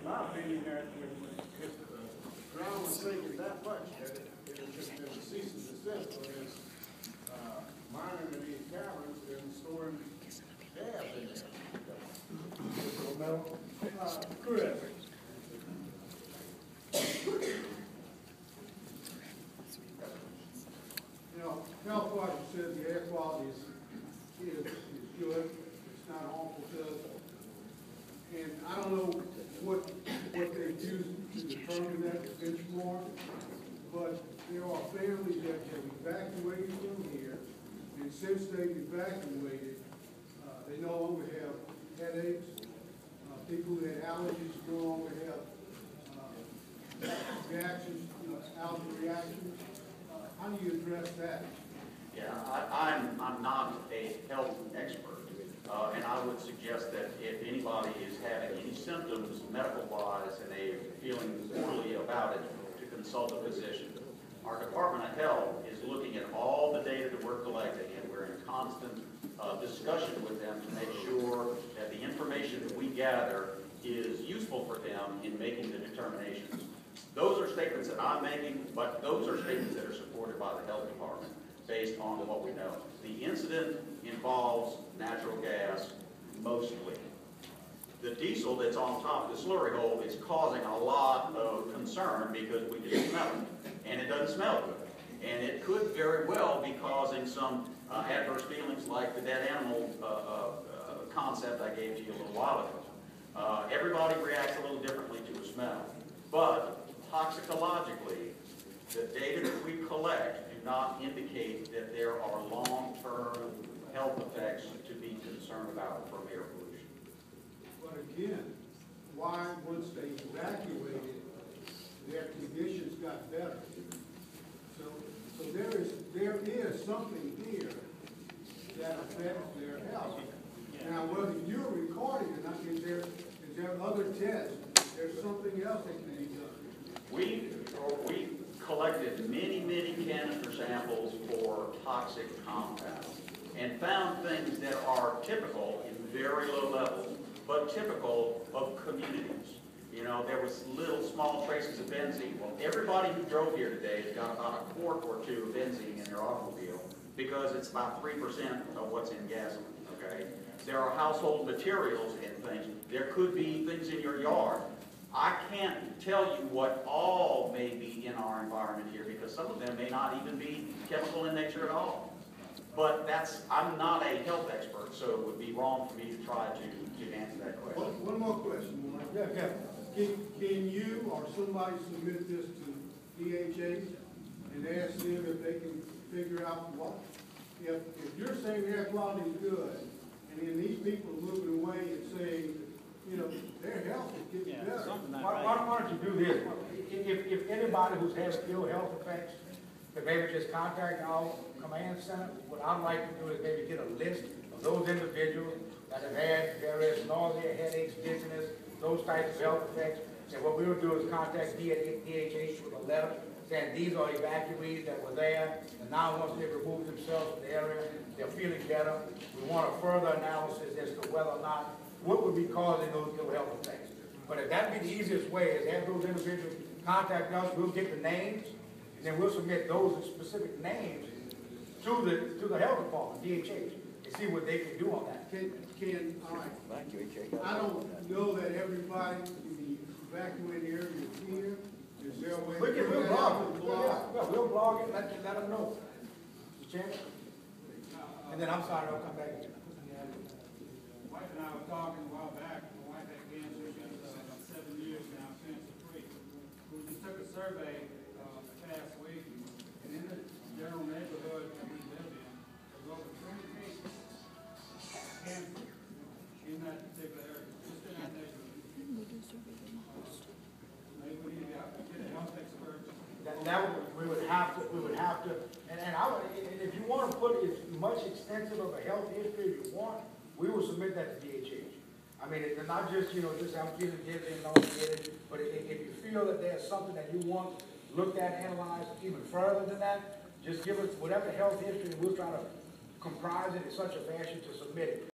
my opinion, that if the ground was sinking that much, that it would just been a cease and desist for this mining of these caverns and storing gas in there. Chris. You know, health wise, you said the air quality is good. It's not harmful to us. And I don't know what they use to determine that benchmark, but there are families that have evacuated from here, and since they've evacuated, they no longer have headaches. People who had allergies no longer have reactions, allergy reactions. How do you address that? Yeah, I'm not a health expert, and I would suggest that if anybody is having any symptoms medical-wise and they're feeling poorly about it, to consult a physician. Our Department of Health is looking at all the data that we're collecting, and we're in constant discussion with them to make sure that the information that we gather is useful for them in making the determinations. Those are statements that I'm making, but those are statements that are supported by the health department based on what we know. The incident involves natural gas mostly. The diesel that's on top of the slurry hole is causing a lot of concern because we can smell it, and it doesn't smell good. And it could very well be causing some adverse feelings like the dead animal concept I gave to you a little while ago. Everybody reacts a little differently to a smell, but toxicologically, the data that we collect do not indicate that there are long-term health effects to be concerned about from air pollution. But again, why once they evacuated, their conditions got better? So there is something here that affects their health. Now, whether you're recording or not, is there other tests? There's something else that can be done. We collected many canister samples for toxic compounds and found things that are typical in very low levels, but typical of communities. You know, there was little small traces of benzene. Well, everybody who drove here today has got about a quart or two of benzene in their automobile because it's about 3% of what's in gasoline, okay? There are household materials and things. There could be things in your yard. I can't tell you what all may be in our environment here because some of them may not even be chemical in nature at all. But I'm not a health expert, so it would be wrong for me to try to answer that question. One more question, Mark. Yeah. Can you or somebody submit this to DHA and ask them if they can figure out what? If you're saying air quality is good, and then these people are moving away and saying, you know, their health is getting better. Why don't you do this? If anybody who's has ill health effects, then maybe just contact our command center. What I'd like to do is maybe get a list of those individuals that have had various nausea, headaches, dizziness, those types of health effects. And what we'll do is contact DHH with a letter saying these are evacuees that were there, and now once they've removed themselves from the area, they're feeling better. We want a further analysis as to whether or not what would be causing those ill health effects. But if that'd be the easiest way, is have those individuals contact us, we'll get the names, and then we'll submit those specific names to the health department, DHH, and see what they can do on that. All right. I don't know that everybody in the evacuated area is here. Is there a way to put that out on the blog? Yeah, we'll blog it, let them know. Mr. Chairman? And then I'm sorry, I'll come back again. Wife and I were talking a while back. My wife had cancer. She's about 7 years now, cancer-free. We just took a survey past week, and in the general neighborhood that we live in, there's over 20 cases of cancer in that particular area, just in that neighborhood. Maybe we need to get a health expert. We would have to, and if you want to put as much extensive of a health history as you want, we will submit that to DHH. I mean, it's not just, just I'm feeling dizzy and don't get it, but if you feel that there's something that you want looked at, analyzed even further than that, just give us whatever health history, and we'll try to comprise it in such a fashion to submit it.